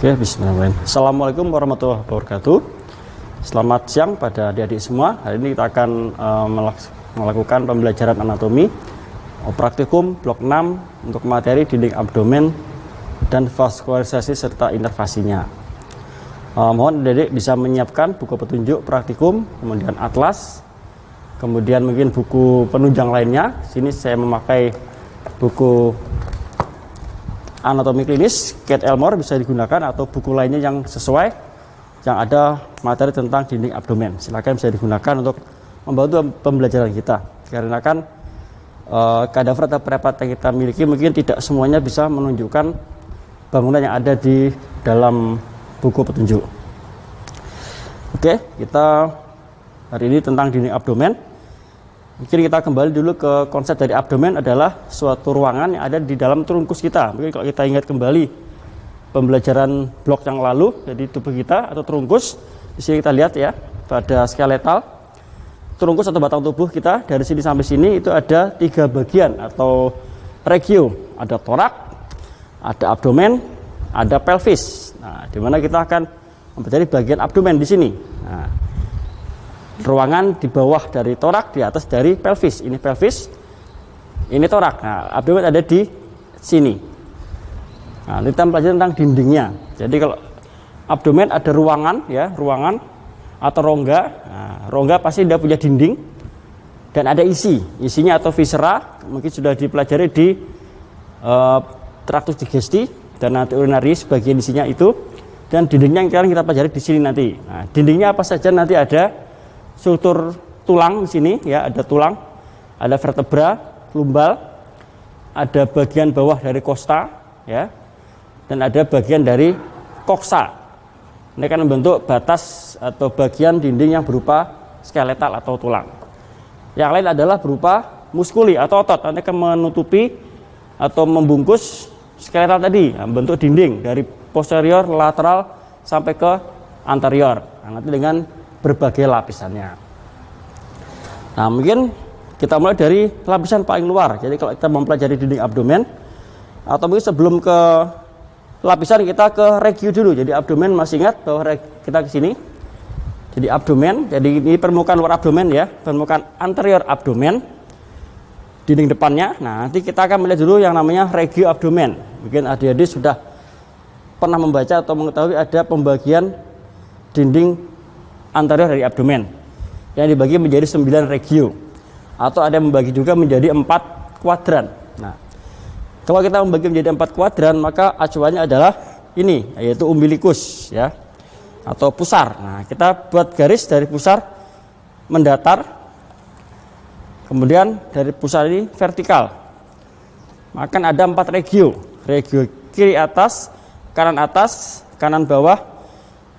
Oke, bismillahirrahmanirrahim. Assalamualaikum warahmatullahi wabarakatuh. Selamat siang pada adik-adik semua. Hari ini kita akan melakukan pembelajaran anatomi praktikum blok 6 untuk materi dinding abdomen dan vaskularisasi serta inervasinya. Mohon adik-adik bisa menyiapkan buku petunjuk praktikum, kemudian atlas, kemudian mungkin buku penunjang lainnya. Sini saya memakai buku anatomi klinis Kate Elmore, bisa digunakan, atau buku lainnya yang sesuai yang ada materi tentang dinding abdomen. Silakan bisa digunakan untuk membantu pembelajaran kita, karena kan kadaver atau prepat yang kita miliki mungkin tidak semuanya bisa menunjukkan bangunan yang ada di dalam buku petunjuk. Oke, kita hari ini tentang dinding abdomen. Mungkin kita kembali dulu ke konsep dari abdomen adalah suatu ruangan yang ada di dalam trunkus kita. Mungkin kalau kita ingat kembali pembelajaran blok yang lalu, jadi tubuh kita atau trunkus, di sini kita lihat ya, pada skeletal trunkus atau batang tubuh kita dari sini sampai sini itu ada 3 bagian atau regio. Ada torak, ada abdomen, ada pelvis. Nah, di mana kita akan mempelajari bagian abdomen di sini. Nah, ruangan di bawah dari torak, di atas dari pelvis. Ini pelvis, ini torak. Nah, abdomen ada di sini. Nah, kita pelajari tentang dindingnya. Jadi kalau abdomen ada ruangan ya, ruangan atau rongga. Nah, rongga pasti dia punya dinding dan ada isinya atau viscera. Mungkin sudah dipelajari di traktus digesti dan nanti urinarius bagian isinya itu. Dan dindingnya yang akan kita pelajari di sini nanti. Nah, dindingnya apa saja nanti ada struktur tulang di sini ya, ada tulang, ada vertebra, lumbal, ada bagian bawah dari kosta ya, dan ada bagian dari koksa. Ini akan membentuk batas atau bagian dinding yang berupa skeletal atau tulang. Yang lain adalah berupa muskuli atau otot, nanti akan menutupi atau membungkus skeletal tadi, membentuk dinding dari posterior, lateral sampai ke anterior. Nah, nanti dengan berbagai lapisannya. Nah, mungkin kita mulai dari lapisan paling luar. Jadi kalau kita mempelajari dinding abdomen, atau mungkin sebelum ke lapisan kita ke regio dulu. Jadi abdomen, masih ingat bahwa kita ke sini. Jadi abdomen, jadi ini permukaan luar abdomen ya, permukaan anterior abdomen, dinding depannya. Nah, nanti kita akan melihat dulu yang namanya regio abdomen. Mungkin adik-adik sudah pernah membaca atau mengetahui ada pembagian dinding anterior dari abdomen yang dibagi menjadi 9 regio, atau ada yang membagi juga menjadi 4 kuadran. Nah, kalau kita membagi menjadi 4 kuadran, maka acuannya adalah ini, yaitu umbilikus ya, atau pusar. Nah, kita buat garis dari pusar mendatar, kemudian dari pusar ini vertikal. Maka ada 4 regio, regio kiri atas, kanan bawah,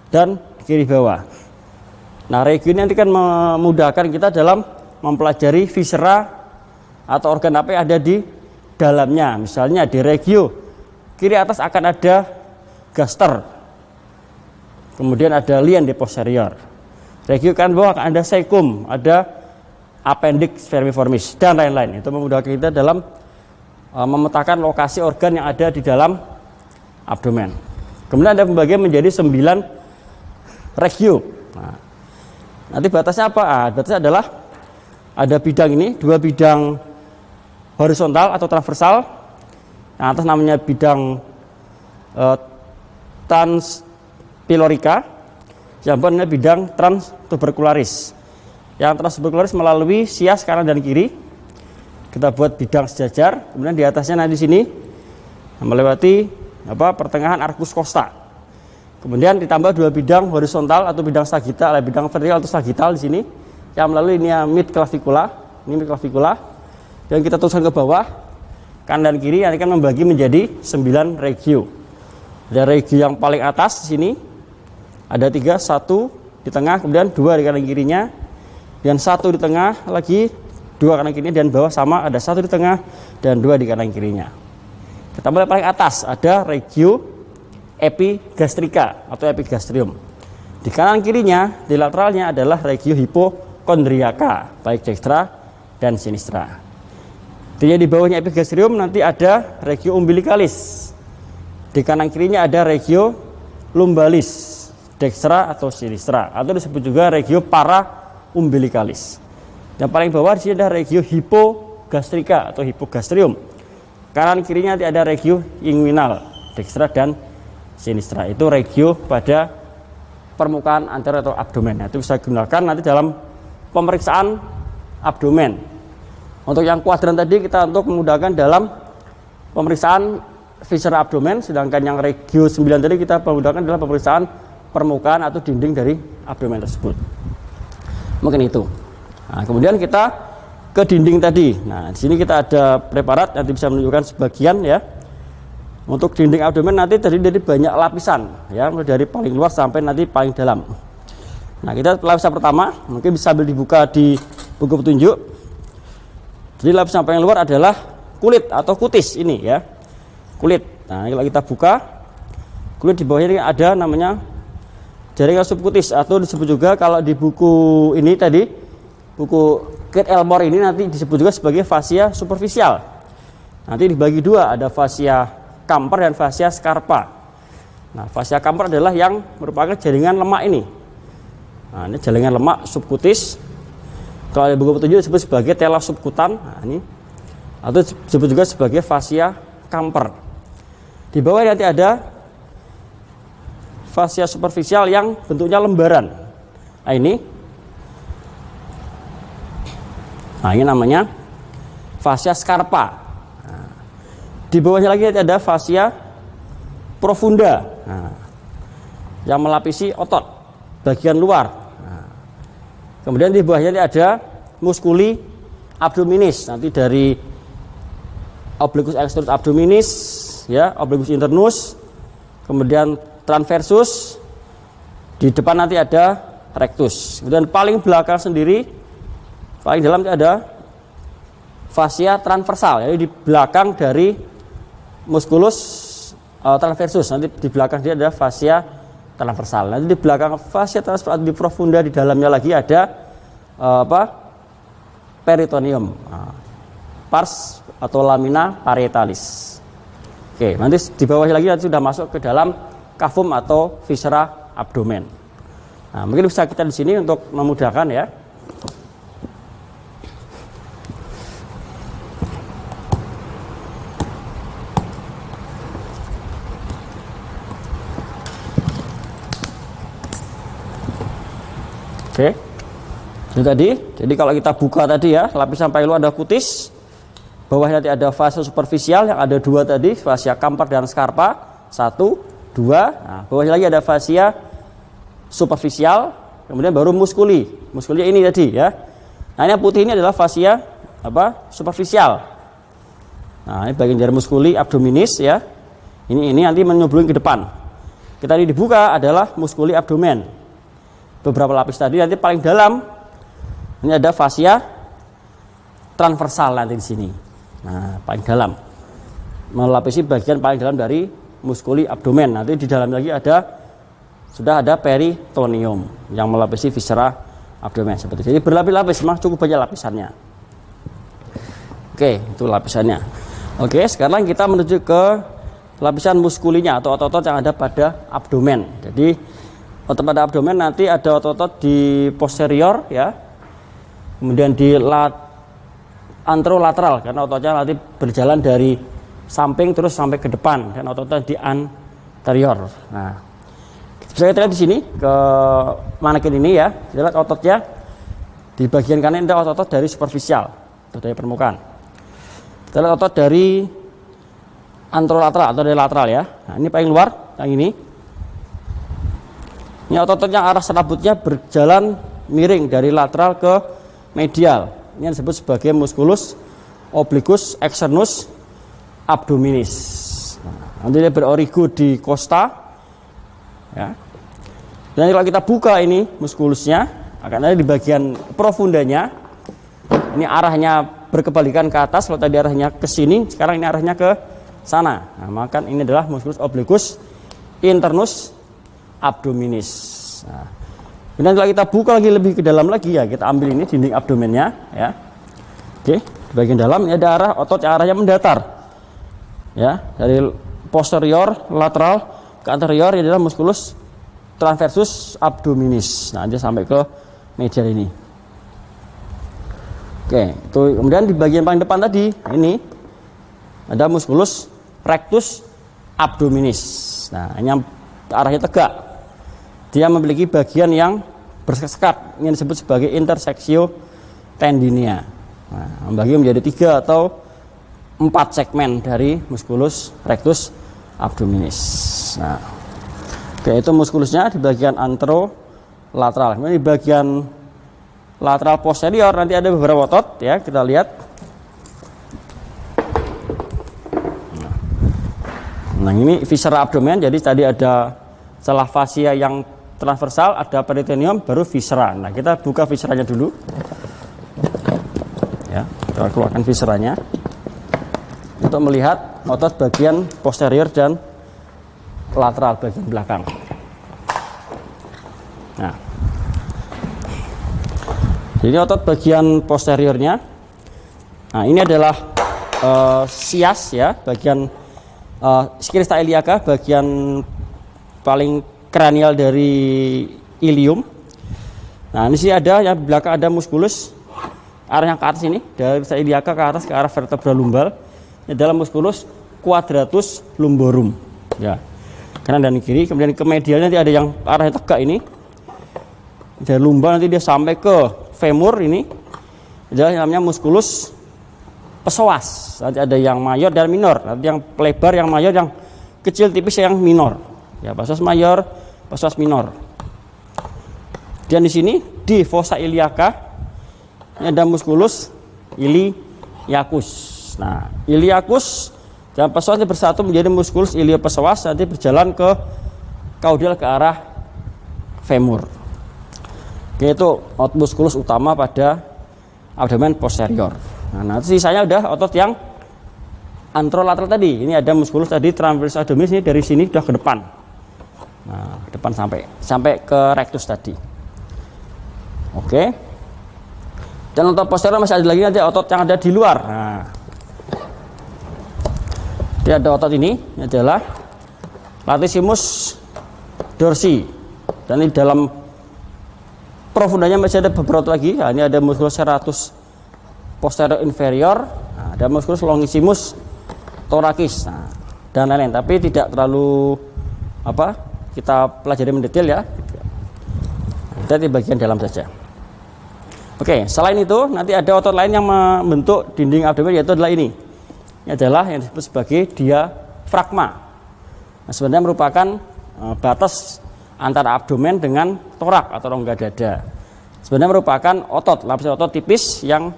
dan kiri bawah. Nah, regio ini nanti kan memudahkan kita dalam mempelajari viscera atau organ apa yang ada di dalamnya. Misalnya di regio kiri atas akan ada gaster, kemudian ada lien di posterior. Regio kanan bawah akan ada cecum, ada appendix vermiformis, dan lain-lain. Itu memudahkan kita dalam memetakan lokasi organ yang ada di dalam abdomen. Kemudian ada pembagian menjadi 9 regio. Nah, nanti batasnya apa? Batasnya adalah ada bidang ini, 2 bidang horizontal atau transversal. Yang atas namanya bidang transpilorica, yang bawah namanya bidang transtubercularis. Yang transtubercularis melalui sias kanan dan kiri. Kita buat bidang sejajar. Kemudian di atasnya nanti sini melewati pertengahan arcus costa. Kemudian ditambah 2 bidang horizontal atau bidang sagittal, bidang vertikal atau sagittal di sini yang melalui ini mid clavicula, ini mid clavicula. Dan kita teruskan ke bawah, kanan dan kiri, yang akan membagi menjadi 9 regio. Ada regio yang paling atas di sini, ada 3, 1 di tengah, kemudian 2 di kanan kirinya, dan 1 di tengah lagi, 2 kanan kirinya, dan bawah sama ada 1 di tengah dan 2 di kanan kirinya. Kita mulai paling atas, ada regio epigastrika atau epigastrium. Di kanan kirinya, di lateralnya adalah regio hipokondriaka, baik dekstra dan sinistra. Di bawahnya epigastrium nanti ada regio umbilicalis. Di kanan kirinya ada regio lumbalis, dextra atau sinistra, atau disebut juga regio para umbilicalis. Yang paling bawah di sini ada regio hipogastrika atau hipogastrium. Kanan kirinya nanti ada regio inguinal, dextra dan sinistra. Itu regio pada permukaan anterior atau abdomen. Nah, itu bisa digunakan nanti dalam pemeriksaan abdomen. Untuk yang kuadran tadi kita untuk memudahkan dalam pemeriksaan viscera abdomen, sedangkan yang regio 9 tadi kita menggunakan dalam pemeriksaan permukaan atau dinding dari abdomen tersebut. Mungkin itu. Nah, kemudian kita ke dinding tadi. Nah, di sini kita ada preparat nanti bisa menunjukkan sebagian ya. Untuk dinding abdomen nanti terdiri dari banyak lapisan ya, mulai dari paling luar sampai nanti paling dalam. Nah, kita lapisan pertama mungkin bisa sambil dibuka di buku petunjuk. Jadi lapisan paling luar adalah kulit atau kutis ini ya. Kulit. Nah, kalau kita buka kulit di bawahnya ini ada namanya jaringan subkutis atau disebut juga kalau di buku ini tadi buku Kate Elmore ini nanti disebut juga sebagai fascia superficial. Nanti dibagi dua, ada fascia Camper dan fascia scarpa. Nah, fascia Camper adalah yang merupakan jaringan lemak ini. Nah, ini jaringan lemak subkutis. Kalau di buku petunjuk disebut sebagai tela subkutan. Nah, ini atau disebut juga sebagai fascia Camper. Di bawah nanti ada fascia superficial yang bentuknya lembaran. Nah, ini namanya fascia scarpa. Nah, di bawahnya lagi ada fascia profunda, yang melapisi otot bagian luar. Nah, kemudian di bawahnya ada musculi abdominis, nanti dari obliquus externus abdominis, ya, obliquus internus, kemudian transversus, di depan nanti ada rectus. Kemudian paling belakang sendiri, paling dalam ada fascia transversal, jadi di belakang dari musculus transversus. Nanti di belakang dia ada fascia transversal. Nanti di belakang fascia transversal di profunda di dalamnya lagi ada peritoneum, pars atau lamina parietalis. Oke, nanti di bawahnya lagi nanti sudah masuk ke dalam cavum atau viscera abdomen. Nah, mungkin bisa kita di sini untuk memudahkan ya. Oke, ini tadi. Jadi kalau kita buka tadi ya, lapisan paling luar ada kutis, bawahnya nanti ada fascia superficial yang ada dua tadi, fascia Camper dan scarpa, 1, 2. Nah, bawahnya lagi ada fascia superficial, kemudian baru musculi. Musculnya ini tadi ya. Nah, ini yang putih ini adalah fascia superficial. Nah, ini bagian dari musculi abdominis ya. Ini nanti menyembulung ke depan. Kita ini dibuka adalah musculi abdomen. Beberapa lapis tadi, nanti paling dalam ini ada fascia transversal nanti di sini. Nah, paling dalam melapisi bagian paling dalam dari musculi abdomen. Nanti di dalam lagi sudah ada peritoneum yang melapisi viscera abdomen seperti itu. Jadi berlapis-lapis, memang cukup banyak lapisannya. Oke, itu lapisannya. Oke, sekarang kita menuju ke lapisan muskulinya atau otot-otot yang ada pada abdomen. Jadi otot pada abdomen nanti ada otot-otot di posterior ya, kemudian di anterolateral karena ototnya nanti berjalan dari samping terus sampai ke depan, dan ototnya di anterior. Nah, bisa kita lihat di sini ke manekin ini ya, kita lihat ototnya di bagian kanan ada otot dari superficial atau dari permukaan. Kita lihat otot dari anterolateral atau dari lateral ya. Nah, ini paling luar yang ini. Ini otot yang arah serabutnya berjalan miring dari lateral ke medial. Ini yang disebut sebagai musculus obliquus externus abdominis. Nah, nanti dia berorigo di costa. Ya. Dan kalau kita buka ini muskulusnya, akan ada di bagian profundanya. Ini arahnya berkebalikan ke atas. Kalau tadi arahnya ke sini, sekarang ini arahnya ke sana. Nah, maka ini adalah musculus obliquus internus abdominis. Nah, kemudian kalau kita buka lagi lebih ke dalam lagi ya, kita ambil ini dinding abdomennya ya. Oke, di bagian dalam ini ada arah otot yang arahnya mendatar. Ya, dari posterior, lateral, ke anterior adalah musculus transversus abdominis. Nah, dia sampai ke medial ini. Oke, itu kemudian di bagian paling depan tadi ini ada musculus rectus abdominis. Nah, ini yang arahnya tegak. Dia memiliki bagian yang bersekat, yang disebut sebagai intersektio tendinea. Nah, membagi menjadi 3 atau 4 segmen dari musculus rectus abdominis. Nah, oke, itu muskulusnya di bagian anterolateral. Kemudian di bagian lateral posterior nanti ada beberapa otot ya, kita lihat. Nah, ini viscera abdomen. Jadi tadi ada celah fasia yang transversal, ada peritoneum, baru viscera. Nah, kita buka visceranya dulu. Ya, kita keluarkan visceranya untuk melihat otot bagian posterior dan lateral bagian belakang. Nah, jadi otot bagian posteriornya. Nah, ini adalah sias ya, bagian sclera iliaca, bagian paling kranial dari ilium. Nah, ini sih ada yang belakang ada musculus arahnya ke atas ini, dari iliaca ke atas ke arah vertebra lumbal. Ini adalah musculus quadratus lumborum ya, kanan dan kiri. Kemudian ke medial nanti ada yang arahnya tegak ini, dari lumbal nanti dia sampai ke femur. Ini adalah namanya musculus psoas. Nanti ada yang mayor dan minor. Nanti yang lebar yang mayor, yang kecil tipis yang minor ya, psoas mayor, psoas minor. Dan di sini di fossa iliaca ini ada musculus iliacus. Nah, iliacus dan psoas bersatu menjadi musculus iliopsoas, nanti berjalan ke caudal ke arah femur. Yaitu otot musculus utama pada abdomen posterior. Nah, nanti sisanya udah otot yang anterolateral tadi. Ini ada musculus tadi transversus abdominis, ini dari sini sudah ke depan. Nah, depan sampai ke rectus tadi. Oke. Dan otot posterior masih ada lagi nanti otot yang ada di luar. Nah, dia ada otot ini adalah latissimus dorsi. Dan ini dalam profundanya masih ada beberapa otot lagi. Nah, ini ada musculus serratus posterior inferior. Nah, ada musculus longissimus thoracis. Nah, dan lain-lain. Tapi tidak terlalu kita pelajari mendetail ya. Kita di bagian dalam saja. Oke, selain itu nanti ada otot lain yang membentuk dinding abdomen, yaitu adalah ini. Ini adalah yang disebut sebagai diafragma. Nah, sebenarnya merupakan batas antara abdomen dengan torak atau rongga dada. Sebenarnya merupakan otot, lapisan otot tipis yang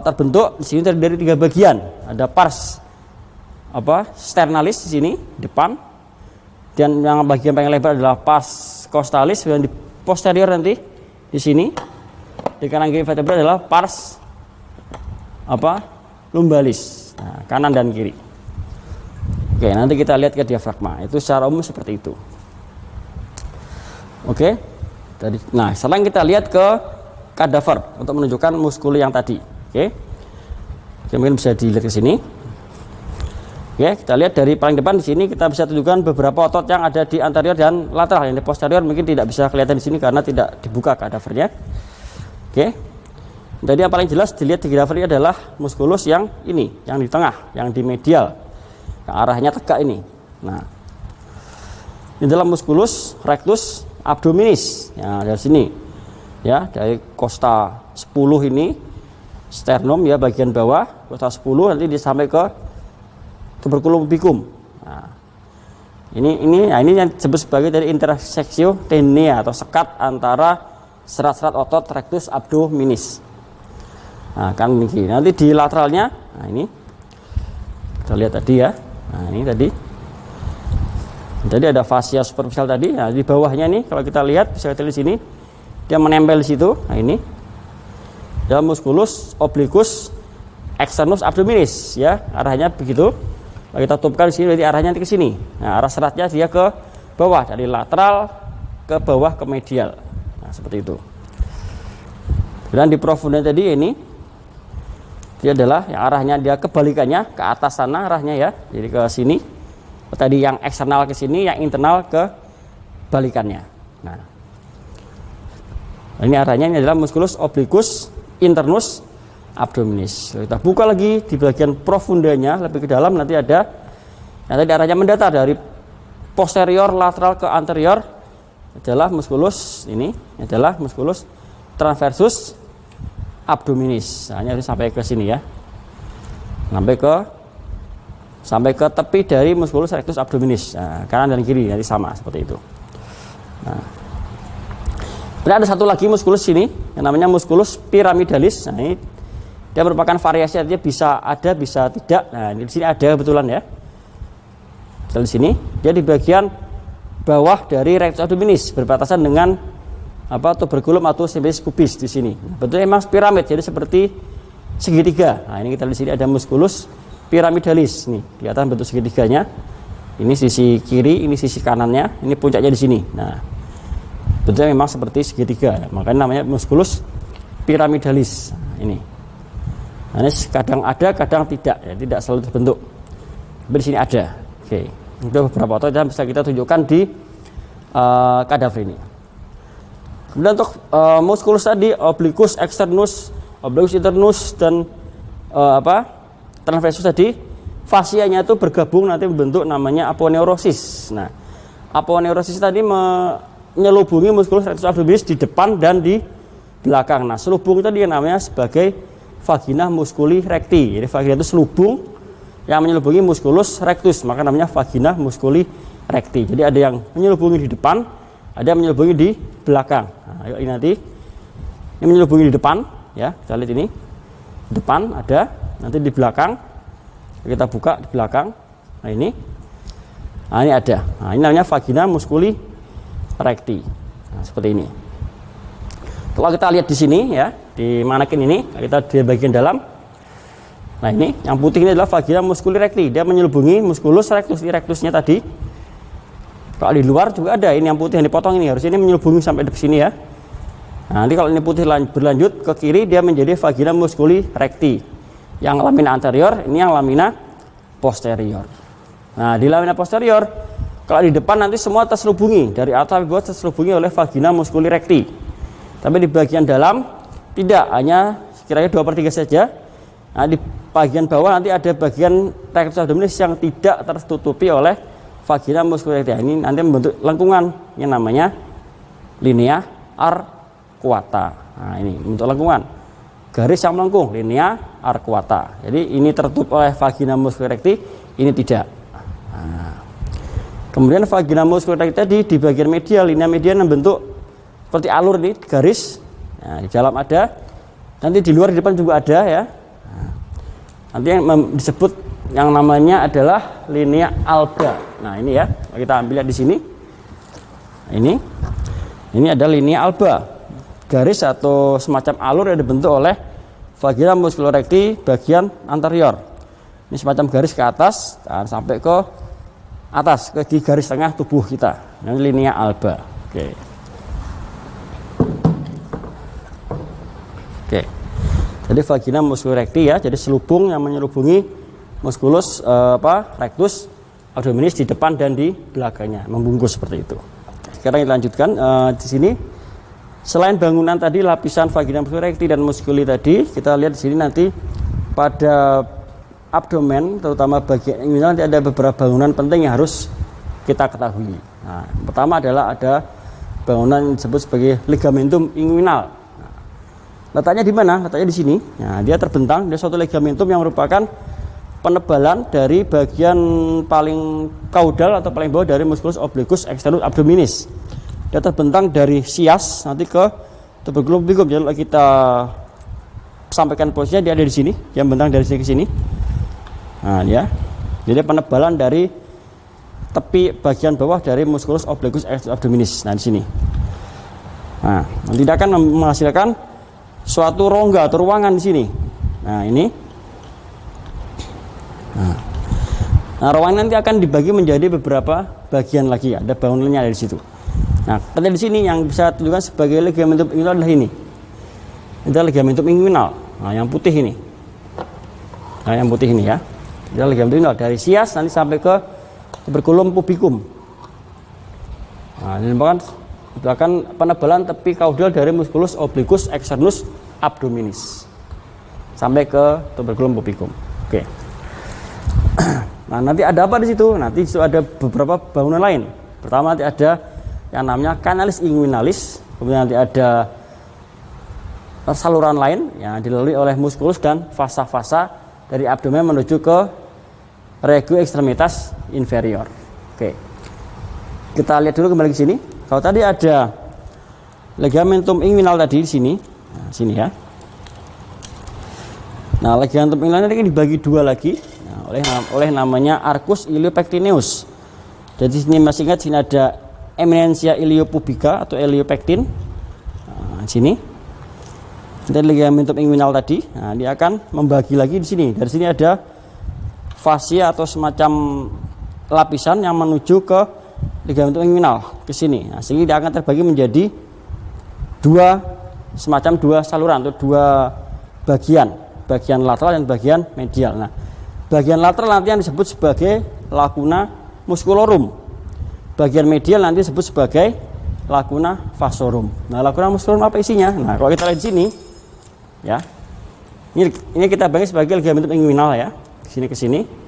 terbentuk di sini dari 3 bagian. Ada pars sternalis di sini depan, dan yang bagian paling lebar adalah pars costalis, dan di posterior nanti di sini di kanan kiri vertebra adalah pars lumbalis. Nah, kanan dan kiri. Oke, nanti kita lihat ke diafragma. Itu secara umum seperti itu. Oke. Nah, sekarang kita lihat ke kadaver untuk menunjukkan muskul yang tadi. Oke. Mungkin bisa dilihat ke sini. Oke, kita lihat dari paling depan di sini kita bisa tunjukkan beberapa otot yang ada di anterior dan lateral. Yang di posterior mungkin tidak bisa kelihatan di sini karena tidak dibuka kadavernya. Oke. Jadi yang paling jelas dilihat di kadaver ini adalah muskulus yang ini, yang di tengah, yang di medial, yang arahnya tegak ini. Nah, ini adalah muskulus rectus abdominis. Ya, dari sini. Ya, dari costa 10 ini sternum ya, bagian bawah, costa 10 nanti sampai ke tuberculum ubicum. Nah, ini yang disebut sebagai dari intersektio tendinea atau sekat antara serat-serat otot rectus abdominis. Nah, kan ini. Nanti di lateralnya, nah ini kita lihat tadi ya. Nah, ini tadi. Jadi ada fascia superficial tadi. Nah, di bawahnya nih kalau kita lihat bisa kita lihat di sini, dia menempel di situ. Nah, ini. Dan musculus obliquus externus abdominis ya, arahnya begitu. Kalau kita tutupkan di sini berarti arahnya nanti ke sini. Nah, arah seratnya dia ke bawah, dari lateral ke bawah ke medial. Nah, seperti itu. Dan di profunda tadi ini dia adalah yang arahnya dia kebalikannya ke atas sana arahnya ya. Jadi ke sini. Tadi yang eksternal ke sini, yang internal ke balikannya. Nah, ini arahnya ini adalah musculus obliquus internus abdominis. Kita buka lagi di bagian profundanya lebih ke dalam, nanti ada yang tadi arahnya mendatar dari posterior lateral ke anterior adalah musculus ini adalah musculus transversus abdominis. Nah, ini harus sampai ke sini ya, sampai ke tepi dari musculus rectus abdominis. Nah, kanan dan kiri nanti sama seperti itu. Nah, ada satu lagi musculus ini yang namanya musculus pyramidalis. Nah, ini dia merupakan variasi, artinya bisa ada bisa tidak. Nah, di sini ada kebetulan ya. Di sini dia di bagian bawah dari rectus abdominis berbatasan dengan tuberculum atau symphysis pubis di sini. Bentuknya memang piramid, jadi seperti segitiga. Nah, ini kita lihat di sini ada musculus pyramidalis nih, kelihatan bentuk segitiganya. Ini sisi kiri, ini sisi kanannya, ini puncaknya di sini. Nah, bentuknya memang seperti segitiga, makanya namanya musculus pyramidalis. Nah, ini kadang ada, kadang tidak, ya, tidak selalu terbentuk. Tapi di sini ada. Oke, itu beberapa foto yang bisa kita tunjukkan di kadaver ini. Kemudian untuk musculus tadi obliquus externus, obliquus internus dan transversus tadi, fasianya itu bergabung nanti membentuk namanya aponeurosis. Nah, aponeurosis tadi menyelubungi musculus rectus abdominis di depan dan di belakang. Nah, selubung tadi yang namanya sebagai vagina musculi recti. Jadi vagina itu selubung yang menyelubungi musculus rectus, maka namanya vagina musculi recti. Jadi ada yang menyelubungi di depan, ada yang menyelubungi di belakang. Nah, ayo ini nanti ini menyelubungi di depan ya, kita lihat ini depan ada, nanti di belakang kita buka di belakang. Nah, ini ada. Nah, ini namanya vagina musculi recti. Nah, seperti ini. Kalau kita lihat di sini ya, di manekin ini kita di bagian dalam. Nah, ini yang putih ini adalah vagina musculi recti. Dia menyelubungi musculus rectus. Ini rectusnya tadi. Kalau di luar juga ada. Ini yang putih yang dipotong ini, harusnya ini menyelubungi sampai di sini ya. Nah, nanti kalau ini putih berlanjut ke kiri, dia menjadi vagina musculi recti. Yang lamina anterior, ini yang lamina posterior. Nah, di lamina posterior, kalau di depan nanti semua terselubungi, dari atas sampai bawah terselubungi oleh vagina musculi recti. Tapi di bagian dalam tidak, hanya sekiranya 2/3 saja. Nah, di bagian bawah nanti ada bagian rectus abdominis yang tidak tertutupi oleh vagina musculi recti. Ini nanti membentuk lengkungan yang namanya linea arcuata. Nah, ini bentuk lengkungan, garis yang melengkung, linea arcuata. Jadi ini tertutup oleh vagina musculi recti, ini tidak. Nah, kemudian vagina musculi recti tadi di bagian medial, linea medial membentuk seperti alur ini, garis. Nah, di dalam ada, nanti di luar di depan juga ada ya. Nah, nanti yang disebut yang namanya adalah linea alba. Nah, ini ya, kita ambil lihat di sini. Ini ada linea alba, garis atau semacam alur yang dibentuk oleh vagina musculi recti bagian anterior. Ini semacam garis ke atas dan sampai ke atas di garis tengah tubuh kita. Ini linea alba. Oke. Jadi vagina musculi recti ya, jadi selubung yang menyelubungi musculus rectus abdominis di depan dan di belakangnya, membungkus seperti itu. Sekarang kita lanjutkan di sini. Selain bangunan tadi lapisan vagina musculi recti dan musculi tadi, kita lihat di sini nanti pada abdomen, terutama bagian inguinal, nanti ada beberapa bangunan penting yang harus kita ketahui. Nah, pertama adalah ada bangunan yang disebut sebagai ligamentum inguinal. Nah, letaknya di mana? Letaknya di sini. Nah, dia terbentang, dia suatu ligamentum yang merupakan penebalan dari bagian paling kaudal atau paling bawah dari musculus obliquus externus abdominis. Dia terbentang dari sias nanti ke tuberculum obliquum. Jadi kalau kita sampaikan posisinya, dia ada di sini, yang bentang dari sini ke sini. Nah, ya. Jadi penebalan dari tepi bagian bawah dari musculus obliquus externus abdominis. Nah, di sini. Nah, nanti dia akan menghasilkan suatu rongga atau ruangan di sini. Nah, ini. Nah, ruangan nanti akan dibagi menjadi beberapa bagian lagi. Ada bangunannya ada di situ. Nah, di sini yang bisa tunjukkan sebagai ligamentum inguinal adalah ini. Ini adalah ligamentum inguinal. Nah, yang putih ini. Nah, yang putih ini ya. Ini adalah ligamentum inguinal dari sias nanti sampai ke tuberculum pubicum. Nah, ini merupakan penebalan tepi kaudal dari musculus obliquus externus abdominis sampai ke tuberculum pubicum. Oke. Nah, nanti ada apa di situ? Nanti itu ada beberapa bangunan lain. Pertama nanti ada yang namanya canalis inguinalis, kemudian nanti ada saluran lain yang dilalui oleh muskulus dan fasa-fasa dari abdomen menuju ke regio extremitas inferior. Oke. Kita lihat dulu kembali ke sini. Kalau tadi ada ligamentum inguinal tadi di sini. Nah, sini ya. Nah, ligamentum inguinal ini dibagi dua lagi. Nah, oleh namanya arcus iliopectineus. Jadi sini masih ingat sini ada eminensia iliopubica atau iliopectin. Nah, sini. Dan ligamentum inguinal tadi, nah, dia akan membagi lagi di sini. Dari sini ada fascia atau semacam lapisan yang menuju ke ligamentum inguinal ke sini. Nah, sehingga dia akan terbagi menjadi semacam dua saluran atau dua bagian lateral dan bagian medial. Nah, bagian lateral nanti yang disebut sebagai lacuna musculorum. Bagian medial nanti disebut sebagai lacuna vasorum. Nah, lacuna musculorum apa isinya? Nah, kalau kita lihat di sini, ya, ini kita bagi sebagai ligamentum inguinal ya, sini ke sini.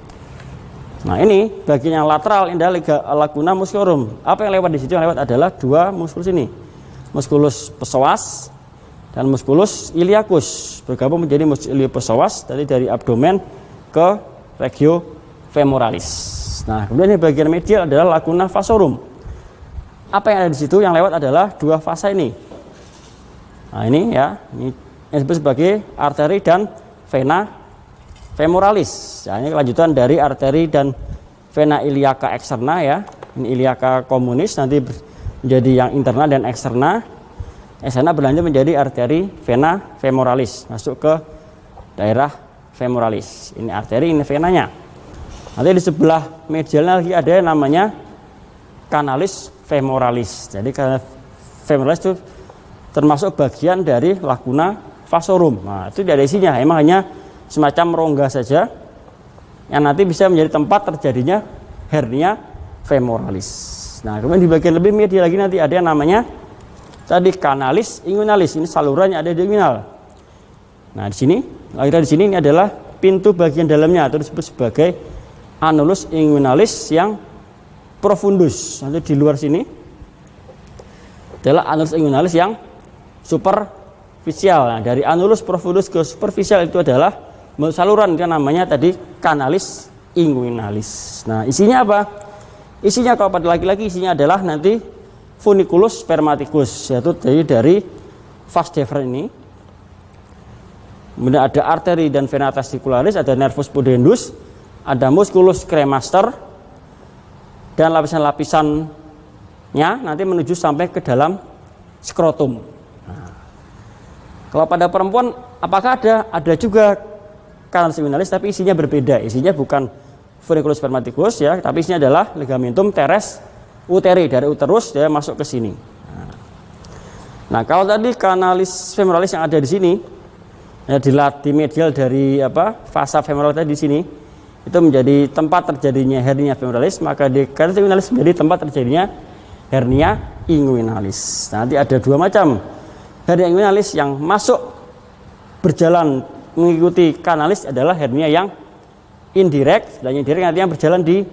Nah, ini bagian yang lateral ini adalah lacuna musculorum. Apa yang lewat di situ? Yang lewat adalah dua muskulus ini, musculus psoas dan musculus iliacus, bergabung menjadi musculus iliopsoas dari abdomen ke regio femoralis. Nah, kemudian ini bagian medial adalah lacuna vasorum. Apa yang ada di situ? Yang lewat adalah dua fasa ini. Nah, ini ya, ini yang disebut sebagai arteri dan vena femoralis. Ya, ini kelanjutan dari arteri dan vena iliaca externa ya. Ini iliaca communis nanti menjadi yang interna dan eksterna. Eksterna berlanjut menjadi arteri vena femoralis masuk ke daerah femoralis. Ini arteri, ini venanya. Nanti di sebelah medialnya lagi ada yang namanya canalis femoralis. Jadi canalis femoralis itu termasuk bagian dari lacuna vasorum. Nah, itu tidak ada isinya, emang hanya semacam rongga saja yang nanti bisa menjadi tempat terjadinya hernia femoralis. Nah, kemudian di bagian lebih medial lagi nanti ada yang namanya tadi canalis inguinalis. Ini saluran yang ada di inguinal. Nah, di sini, ini adalah pintu bagian dalamnya atau disebut sebagai annulus inguinalis yang profundus. Nanti di luar sini adalah annulus inguinalis yang superficial. Nah, dari annulus profundus ke superficial itu adalah saluran yang namanya tadi canalis inguinalis. Nah, isinya apa? Isinya kalau pada laki-laki isinya adalah nanti funiculus spermaticus, yaitu dari vas deferens ini. Kemudian ada arteri dan vena testicularis, ada nervus pudendus, ada musculus cremaster, dan lapisan-lapisannya nanti menuju sampai ke dalam skrotum. Nah, kalau pada perempuan apakah ada juga canalis inguinalis tapi isinya berbeda. Isinya bukan funiculus spermaticus ya, tapi isinya adalah ligamentum teres uteri, dari uterus dia masuk ke sini. Nah, kalau tadi canalis femoralis yang ada di sini ya, di medial dari fasa femoral tadi di sini itu menjadi tempat terjadinya hernia femoralis, maka di canalis inguinalis menjadi tempat terjadinya hernia inguinalis. Nanti ada dua macam hernia inguinalis. Yang masuk berjalan mengikuti kanalis adalah hernia yang indirect, dan yang indirect nanti yang berjalan di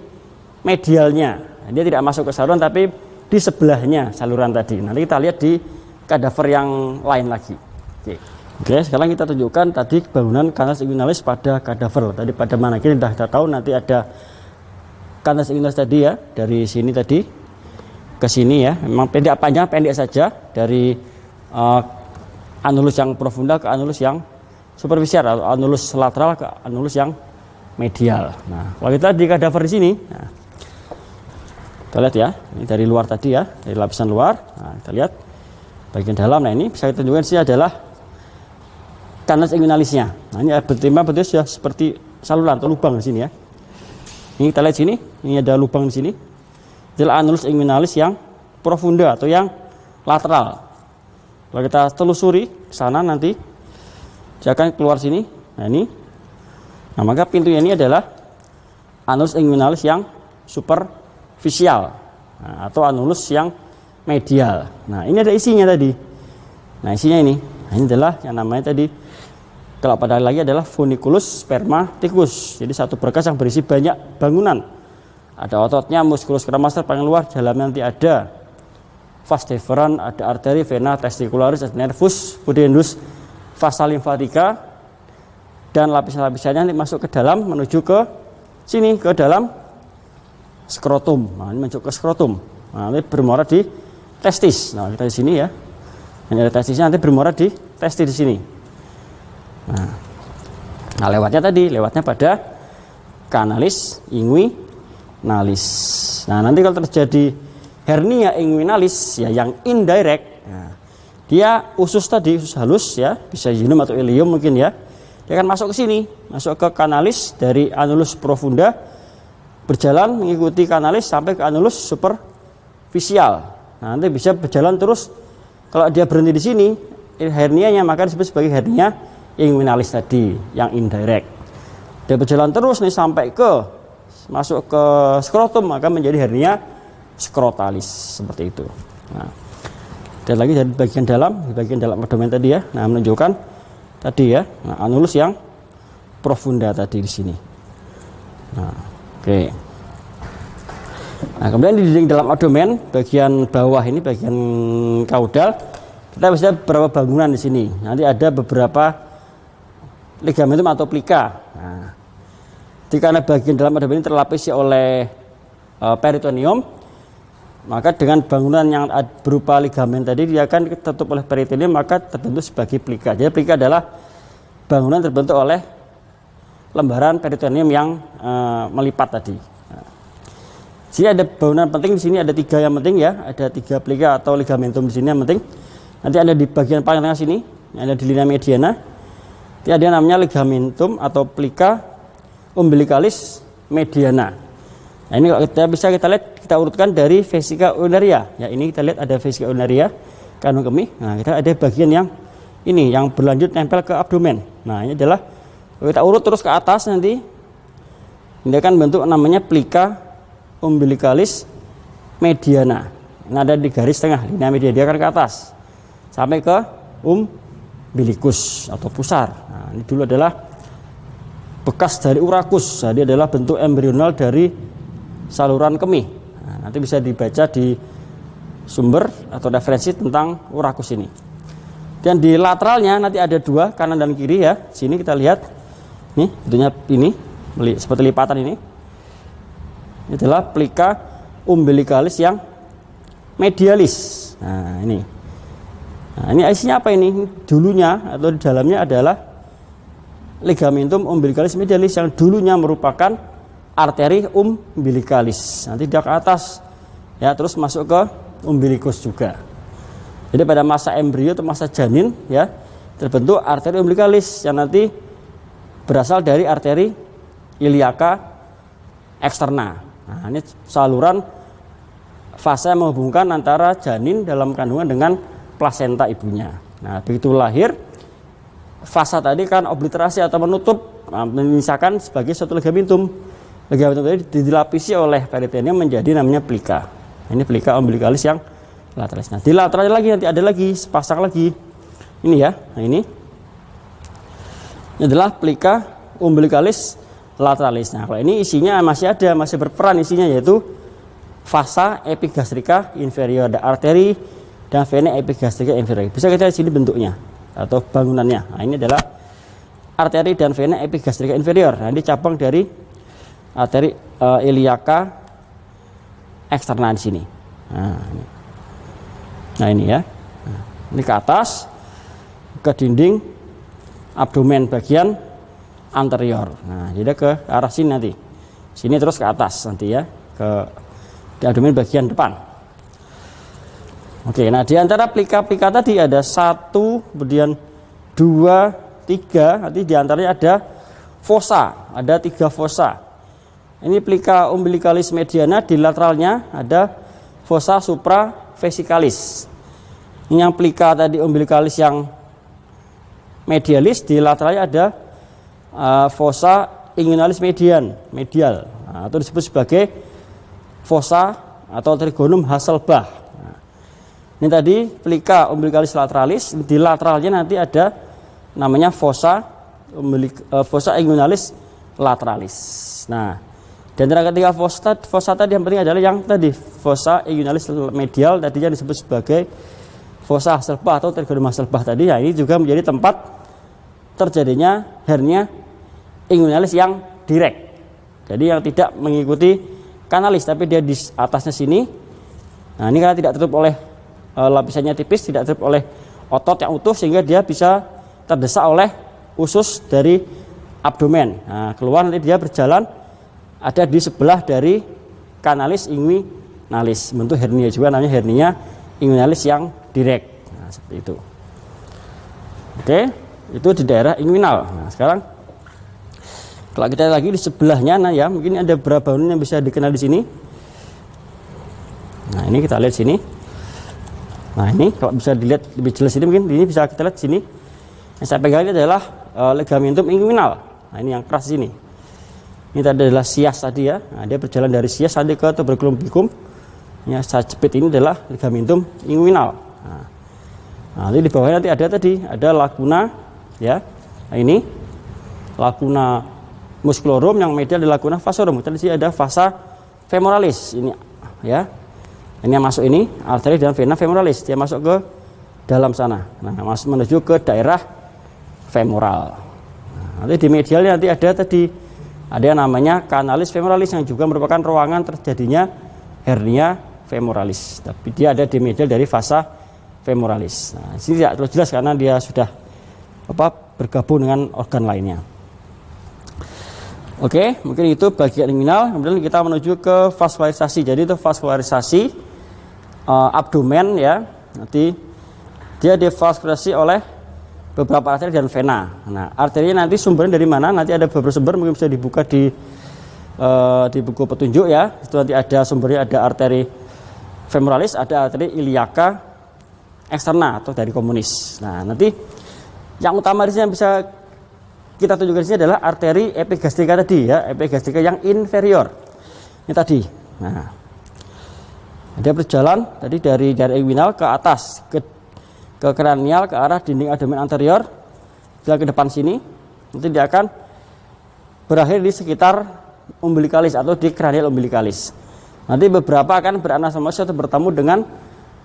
medialnya. Dia tidak masuk ke saluran tapi di sebelahnya saluran tadi. Nanti kita lihat di kadaver yang lain lagi. Oke, sekarang kita tunjukkan tadi bangunan canalis inguinalis pada kadaver. Tadi pada mana kita sudah tahu, nanti ada canalis inguinalis tadi ya, dari sini tadi ke sini ya. Memang pendek saja dari annulus yang profunda ke annulus yang superficial, atau annulus lateral ke annulus yang medial. Nah, kalau kita di kadaver di sini, nah, kita lihat ya, ini dari luar tadi ya, dari lapisan luar. Nah, kita lihat bagian dalam. Nah, ini bisa kita tunjukkan sih adalah canalis inguinalisnya. Nah, ini betul ya seperti saluran atau lubang di sini ya. Ini kita lihat sini, ini ada lubang di sini. Adalah annulus inguinalis yang profunda atau yang lateral. Kalau kita telusuri ke sana nanti dia akan keluar sini. Nah, ini. Nah, maka pintunya ini adalah annulus inguinalis yang superficial, atau anulus yang medial. Nah, ini ada isinya tadi. Nah, isinya ini adalah yang namanya tadi, kalau pada lagi adalah funiculus spermaticus. Jadi satu berkas yang berisi banyak bangunan. Ada ototnya, musculus cremaster paling luar, dalamnya nanti ada vas deferens, ada arteri, vena, testicularis, ada nervus, pudendus, vasa limfatika, dan lapisan-lapisannya nanti masuk ke dalam menuju ke sini, ke dalam skrotum. Nah, ini masuk ke skrotum. Nah, ini bermuara di testis. Nah, kita di sini ya. Ini ada testisnya, nanti bermuara di testis di sini. Nah, lewatnya pada kanalis inguinalis. Nah, nanti kalau terjadi hernia inguinalis ya yang indirect, nah, dia usus tadi, usus halus ya, bisa ileum atau ileum mungkin ya. Dia akan masuk ke sini, masuk ke kanalis dari anulus profunda, berjalan mengikuti kanalis sampai ke anulus superficial. Nah, nanti bisa berjalan terus. Kalau dia berhenti di sini, hernianya maka disebut sebagai hernia inguinalis tadi yang indirect. Dia berjalan terus nih sampai ke masuk ke skrotum, maka menjadi hernia skrotalis seperti itu. Nah, dan lagi dari bagian dalam abdomen tadi ya. Nah, menunjukkan tadi ya, nah, anulus yang profunda tadi di sini. Nah, oke. Nah, kemudian di dinding dalam abdomen bagian bawah ini, bagian kaudal, kita bisa beberapa bangunan di sini. Nanti ada beberapa ligamentum atau plika. Nah, karena bagian dalam abdomen ini terlapisi oleh peritoneum, maka dengan bangunan yang berupa ligamen tadi dia akan tertutup oleh peritoneum, maka terbentuk sebagai plika. Jadi plika adalah bangunan terbentuk oleh lembaran peritoneum yang melipat tadi. Sini ada bangunan penting, di sini ada 3 yang penting ya, ada 3 plika atau ligamentum di sini yang penting. Nanti ada di bagian paling tengah sini, ada di linea mediana. Nanti ada namanya ligamentum atau plika umbilicalis mediana. Nah, ini kalau kita lihat, kita urutkan dari vesica urinaria. Ya, ini kita lihat ada vesica urinaria, kandung kemih. Nah, kita ada bagian yang ini yang berlanjut nempel ke abdomen. Nah, ini adalah kita urut terus ke atas nanti. Ini akan bentuk namanya plika umbilicalis mediana. Ini ada di garis tengah, linea mediana, dia akan ke atas sampai ke umbilicus atau pusar. Nah, ini dulu adalah bekas dari urakus. Jadi adalah bentuk embrional dari saluran kemih. Nah, nanti bisa dibaca di sumber atau referensi tentang urakus ini. Dan di lateralnya nanti ada 2, kanan dan kiri ya. Sini kita lihat, nih bentuknya ini seperti lipatan ini. Ini adalah plika umbilicalis yang medialis. Nah, ini. Nah, ini isinya apa ini? Dulunya atau di dalamnya adalah ligamentum umbilicalis medialis yang dulunya merupakan arteri umbilicalis. Nanti dia ke atas ya, terus masuk ke umbilicus juga. Jadi pada masa embrio atau masa janin ya, terbentuk arteri umbilicalis yang nanti berasal dari arteri iliaca externa. Nah, ini saluran fase yang menghubungkan antara janin dalam kandungan dengan plasenta ibunya. Nah, begitu lahir, fasa tadi kan obliterasi atau menutup, menyisakan sebagai suatu ligamentum. Ligamentum tadi dilapisi oleh peritoneum menjadi namanya plika. Ini plika umbilicalis yang lateralis. Nah, di lateralnya lagi nanti ada lagi, sepasang lagi. Ini ya, nah ini adalah plika umbilicalis lateralis. Nah, kalau ini isinya masih berperan isinya, yaitu vasa epigastrika inferior, ada arteri dan vena epigastrika inferior. Bisa kita lihat sini bentuknya atau bangunannya. Nah, ini adalah arteri dan vena epigastrika inferior. Nah, ini cabang dari arteri iliaca externa di sini. Nah, ini ya. Nah, ini ke atas ke dinding abdomen bagian anterior. Nah, jadi ke arah sini nanti. Sini terus ke atas nanti ya, ke di abdomen bagian depan. Oke, nah di antara plika-plika tadi ada 1, kemudian 2, 3, nanti di antaranya ada fossa, ada 3 fossa. Ini plika umbilicalis mediana, di lateralnya ada fossa supravesicalis. Ini yang plika tadi umbilicalis yang medialis, di lateralnya ada fossa inguinalis medial, nah, atau disebut sebagai fossa atau trigonum Hasselbalch. Nah, ini tadi pelika umbilicalis lateralis, di lateralnya nanti ada namanya fossa inguinalis lateralis. Nah, di antara ketiga fossa tadi yang penting adalah yang tadi fossa inguinalis medial tadinya disebut sebagai fossa Hasselbalch atau trigonum Hasselbalch tadi. Ya, ini juga menjadi tempat terjadinya hernia inguinalis yang direct. Jadi yang tidak mengikuti kanalis tapi dia di atasnya sini. Nah, ini karena tidak tertutup oleh lapisannya tipis, tidak tertutup oleh otot yang utuh sehingga dia bisa terdesak oleh usus dari abdomen. Nah, keluar nanti dia berjalan ada di sebelah dari kanalis inguinalis, bentuk hernia juga namanya hernia inguinalis yang direct. Nah, seperti itu. Oke, itu di daerah inguinal. Nah, sekarang kalau kita lagi di sebelahnya, nah ya mungkin ada beberapa unit yang bisa dikenal di sini. Nah, ini kita lihat sini. Nah, ini kalau bisa dilihat lebih jelas ini mungkin ini bisa kita lihat sini. Yang saya pegang ini adalah ligamentum inguinal. Nah, ini yang keras sini. Ini tadi adalah sias tadi ya. Nah, dia berjalan dari sias nanti ke tuberculum bicum. Yang saya jepit ini adalah ligamentum inguinal. Nah, nanti di bawahnya nanti ada tadi ada lacuna ya. Nah, ini lacuna musculorum, yang medial di lacuna vasorum. Tadi sih ada vasa femoralis ini ya. Ini yang masuk ini arteri dan vena femoralis, dia masuk ke dalam sana. Nah, masuk menuju ke daerah femoral. Nah, nanti di medialnya nanti ada tadi ada yang namanya kanalis femoralis yang juga merupakan ruangan terjadinya hernia femoralis. Tapi dia ada di medial dari vasa femoralis. Nah, sini tidak terlalu jelas karena dia sudah bergabung dengan organ lainnya. Oke, mungkin itu bagian inguinal. Kemudian kita menuju ke vaskularisasi. Jadi itu vaskularisasi abdomen ya. Nanti dia divaskularisasi oleh beberapa arteri dan vena. Nah, arterinya nanti sumbernya dari mana? Nanti ada beberapa sumber, mungkin bisa dibuka di buku petunjuk ya. Itu nanti ada sumbernya, ada arteri femoralis, ada arteri iliaca eksterna atau dari komunis. Nah, nanti yang utama di sini yang bisa kita tunjukkan di sini adalah arteri epigastrika tadi ya, epigastrika yang inferior. Ini tadi. Nah, dia berjalan tadi dari inguinal ke atas ke kranial ke arah dinding abdomen anterior, jalan ke depan sini. Nanti dia akan berakhir di sekitar umbilicalis atau di kranial umbilicalis. Nanti beberapa akan beranastomose atau bertemu dengan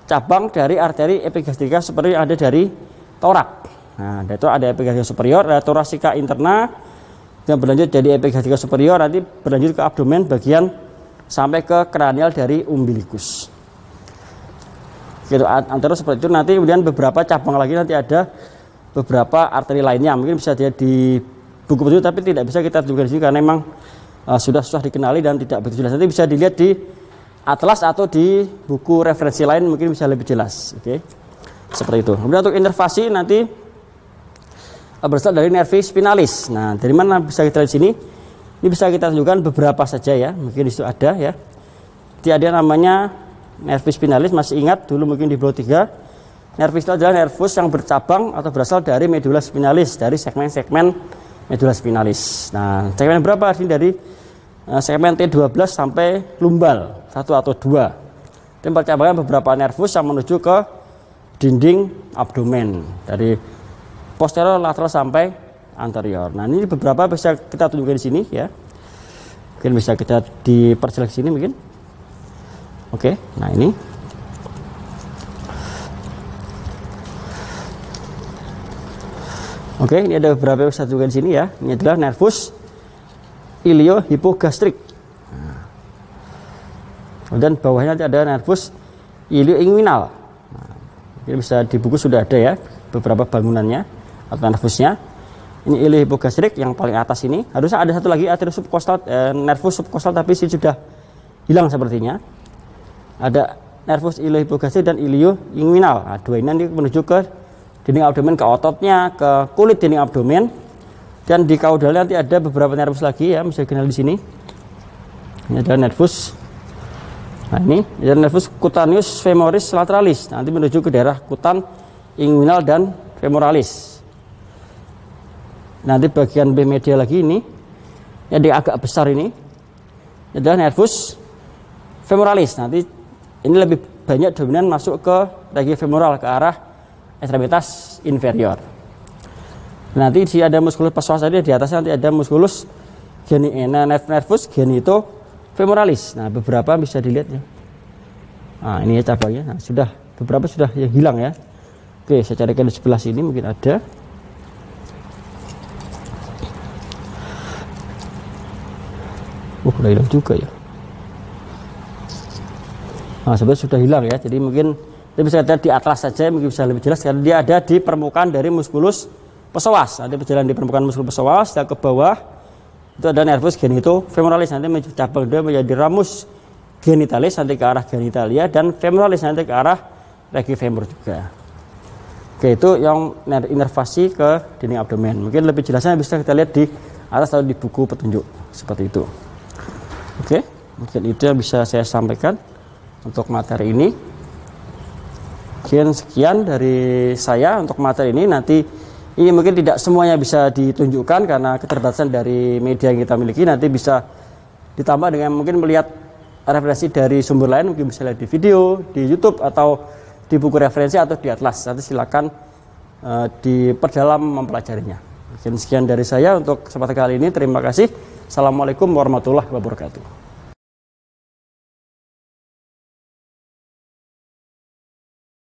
cabang dari arteri epigastrika seperti yang ada dari torak. Nah, itu ada epigastrika superior, ada thoracica interna yang berlanjut jadi epigastrika superior, nanti berlanjut ke abdomen bagian sampai ke kranial dari umbilicus. Gitu, antara seperti itu. Nanti kemudian beberapa cabang lagi, nanti ada beberapa arteri lainnya, mungkin bisa dilihat di buku petunjuk tapi tidak bisa kita tunjukkan di sini karena memang sudah susah dikenali dan tidak begitu jelas. Nanti bisa dilihat di atlas atau di buku referensi lain, mungkin bisa lebih jelas. Oke, seperti itu. Kemudian untuk inervasi nanti berasal dari nervi spinalis. Nah, dari mana bisa kita lihat sini? Ini bisa kita tunjukkan beberapa saja ya. Mungkin di situ ada ya. Jadi ada namanya nervi spinalis, masih ingat dulu mungkin di blok 3. Nervis itu adalah nervus yang bercabang atau berasal dari medulla spinalis, dari segmen-segmen medulla spinalis. Nah, segmen berapa? Ini dari segmen T12 sampai lumbal 1 atau 2. Dan percabangan beberapa nervus yang menuju ke dinding abdomen dari posterior, lateral sampai anterior. Nah, ini beberapa bisa kita tunjukkan di sini ya. Mungkin bisa kita diperjelas sini mungkin. Oke, nah ini. Oke, ini ada beberapa yang bisa tunjukkan di sini ya. Ini adalah nervus iliohipogastrik. Nah, kemudian bawahnya nanti ada nervus ilioinguinal. Nah, ini bisa di buku sudah ada ya beberapa bangunannya atau nervusnya. Ini iliohipogastrik yang paling atas ini. Harusnya ada satu lagi arterius subcostal, nervus subcostal, tapi sih sudah hilang sepertinya. Ada nervus iliohipogastrik dan ilioinguinal. Nah, dua ini nanti menuju ke dinding abdomen, ke ototnya, ke kulit dinding abdomen. Dan di kaudalnya nanti ada beberapa nervus lagi ya, bisa dikenal di sini. Ini ada nervus. Nah, ini ada nervus cutaneus femoris lateralis. Nanti menuju ke daerah kutan inguinal dan femoralis. Nanti bagian B media lagi ini, yang agak besar ini adalah nervus femoralis. Nanti ini lebih banyak dominan masuk ke regi femoral, ke arah ekstremitas inferior. Nanti di ada muskulus psoas tadi, di atasnya nanti ada muskulus nervus genito femoralis. Nah, beberapa bisa dilihat ya. Nah, ini ya cabangnya. Nah, sudah beberapa sudah yang hilang ya. Oke, saya carikan di sebelah sini mungkin ada. Udah hilang juga ya. Nah, sebenarnya sudah hilang ya. Jadi mungkin kita bisa lihat di atlas saja, mungkin bisa lebih jelas karena dia ada di permukaan dari muskulus psoas. Nanti berjalan di permukaan muskulus psoas, dan ke bawah itu ada nervus genito femoralis. Nanti cabang dia menjadi ramus genitalis nanti ke arah genitalia, dan femoralis nanti ke arah regi femur juga. Oke, itu yang inervasi ke dinding abdomen. Mungkin lebih jelasnya bisa kita lihat di atas atau di buku petunjuk seperti itu. Oke, mungkin itu yang bisa saya sampaikan untuk materi ini. Sekian dari saya untuk materi ini. Nanti ini mungkin tidak semuanya bisa ditunjukkan karena keterbatasan dari media yang kita miliki. Nanti bisa ditambah dengan mungkin melihat referensi dari sumber lain, mungkin bisa lihat di video, di YouTube, atau di buku referensi, atau di atlas. Nanti silakan diperdalam mempelajarinya. Mungkin sekian dari saya untuk kesempatan kali ini. Terima kasih. Assalamualaikum warahmatullahi wabarakatuh.